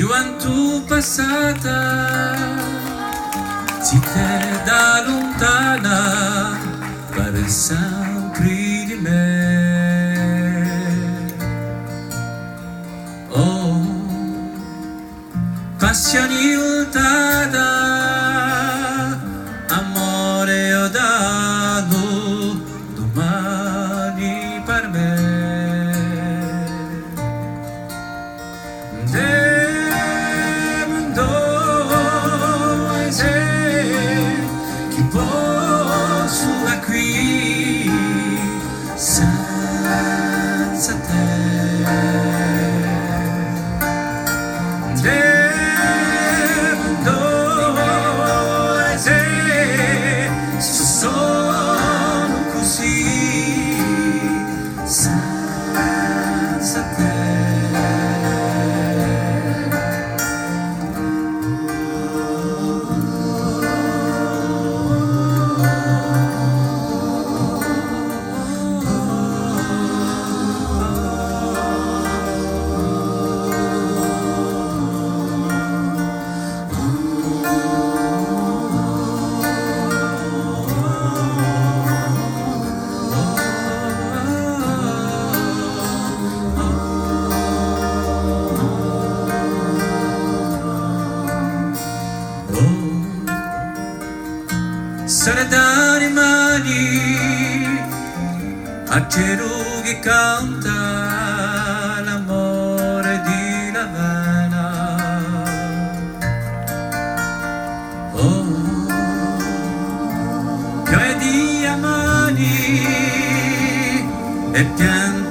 gioventù passata si queda lontana per sempre di me. Oh, passioni urtada, amore ho dato domani per me. Chi posso qui senza te? Sono così senza te. Sarà da rimani a cielo che canta l'amore di Lavena. Oh, piove di amani e piange